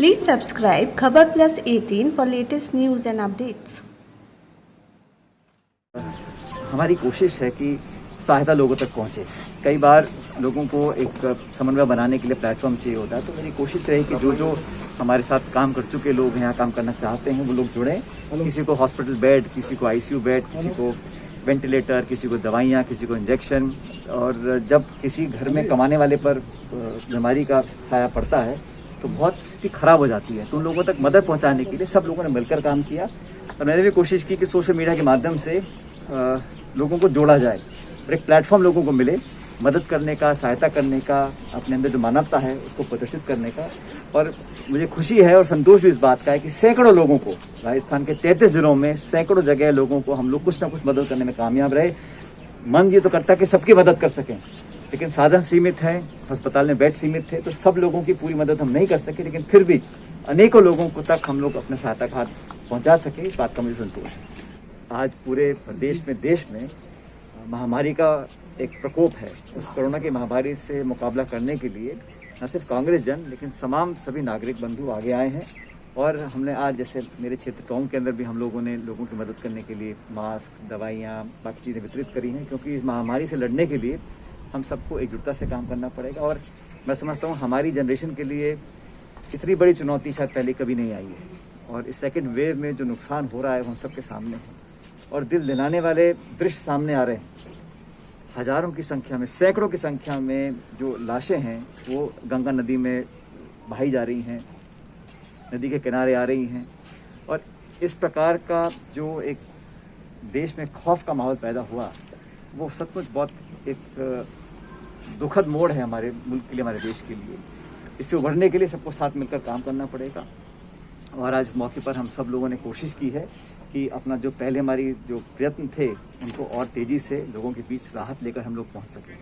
Please subscribe Khabar Plus 18 for latest news and updates. हमारी कोशिश है कि सहायता लोगों तक पहुंचे। कई बार लोगों को एक समन्वय बनाने के लिए प्लेटफॉर्म चाहिए होता है, तो मेरी कोशिश रही कि जो हमारे साथ काम कर चुके लोग हैं, यहाँ काम करना चाहते हैं, वो लोग जुड़ें। किसी को हॉस्पिटल बेड, किसी को आईसीयू बेड, किसी को वेंटिलेटर, किसी को दवाइयाँ, किसी को इंजेक्शन। और जब किसी घर में कमाने वाले पर बीमारी का साया पड़ता है तो बहुत स्थिति खराब हो जाती है। तो उन लोगों तक मदद पहुँचाने के लिए सब लोगों ने मिलकर काम किया और मैंने भी कोशिश की कि सोशल मीडिया के माध्यम से लोगों को जोड़ा जाए और एक प्लेटफॉर्म लोगों को मिले मदद करने का, सहायता करने का, अपने अंदर जो मानवता है उसको प्रदर्शित करने का। और मुझे खुशी है और संतोष भी इस बात का है कि सैकड़ों लोगों को, राजस्थान के 33 जिलों में सैकड़ों जगह लोगों को हम लोग कुछ ना कुछ मदद करने में कामयाब रहे। मन ये तो करता है कि सबकी मदद कर सकें, लेकिन साधन सीमित हैं, अस्पताल में बेड सीमित थे, तो सब लोगों की पूरी मदद हम नहीं कर सके, लेकिन फिर भी अनेकों लोगों को तक हम लोग अपने सहायता का हाथ पहुँचा सके, इस बात का मुझे संतोष है। आज पूरे प्रदेश में, देश में महामारी का एक प्रकोप है। उस कोरोना की महामारी से मुकाबला करने के लिए न सिर्फ कांग्रेस जन, लेकिन तमाम सभी नागरिक बंधु आगे आए हैं। और हमने आज, जैसे मेरे क्षेत्र टोंक के अंदर भी हम लोगों ने लोगों की मदद करने के लिए मास्क, दवाइयाँ, बाकी चीज़ें वितरित करी हैं, क्योंकि इस महामारी से लड़ने के लिए हम सबको एकजुटता से काम करना पड़ेगा। और मैं समझता हूँ हमारी जनरेशन के लिए इतनी बड़ी चुनौती शायद पहले कभी नहीं आई है। और इस सेकेंड वेव में जो नुकसान हो रहा है वो हम सबके सामने है और दिल दिलाने वाले दृश्य सामने आ रहे हैं। हजारों की संख्या में, सैकड़ों की संख्या में जो लाशें हैं वो गंगा नदी में बहाई जा रही हैं, नदी के किनारे आ रही हैं। और इस प्रकार का जो एक देश में खौफ का माहौल पैदा हुआ, वो सचमुच बहुत एक दुखद मोड़ है हमारे मुल्क के लिए, हमारे देश के लिए। इससे उभरने के लिए सबको साथ मिलकर काम करना पड़ेगा। और आज इस मौके पर हम सब लोगों ने कोशिश की है कि अपना जो पहले हमारी जो प्रयत्न थे उनको और तेज़ी से लोगों के बीच राहत लेकर हम लोग पहुंच सकें।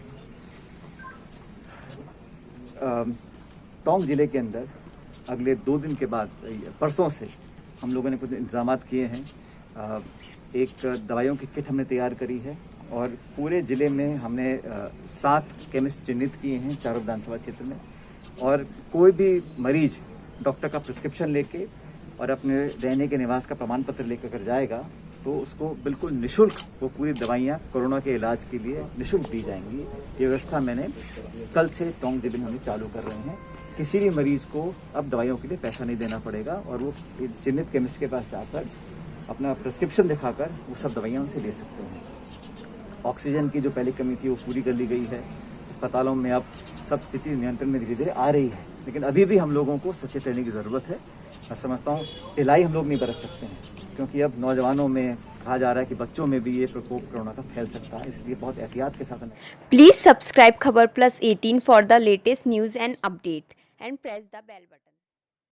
टोंक जिले के अंदर अगले 2 दिन के बाद, परसों से हम लोगों ने कुछ इंतजाम किए हैं। एक दवाइयों की किट हमने तैयार करी है और पूरे ज़िले में हमने 7 केमिस्ट चिन्हित किए हैं चारों विधानसभा क्षेत्र में। और कोई भी मरीज डॉक्टर का प्रिस्क्रिप्शन लेके और अपने रहने के निवास का प्रमाण पत्र लेकर कर जाएगा तो उसको बिल्कुल निःशुल्क वो पूरी दवाइयाँ कोरोना के इलाज के लिए निःशुल्क दी जाएंगी। ये व्यवस्था मैंने कल से टोंक जिले में हम चालू कर रहे हैं। किसी भी मरीज को अब दवाइयों के लिए पैसा नहीं देना पड़ेगा और वो चिन्हित केमिस्ट के पास जाकर अपना प्रिस्क्रिप्शन दिखाकर वो सब दवाइयाँ उनसे ले सकते हैं। ऑक्सीजन की जो पहली कमी थी वो पूरी कर ली गई है। अस्पतालों में अब सब स्थिति नियंत्रण में धीरे धीरे आ रही है, लेकिन अभी भी हम लोगों को सचेत रहने की ज़रूरत है। मैं समझता हूँ ढिलाई हम लोग नहीं बरत सकते हैं, क्योंकि अब नौजवानों में कहा जा रहा है कि बच्चों में भी ये प्रकोप कोरोना का फैल सकता है, इसलिए बहुत एहतियात के साथ हमें। Please subscribe Khabar plus 18 for the latest news and update and press the bell button.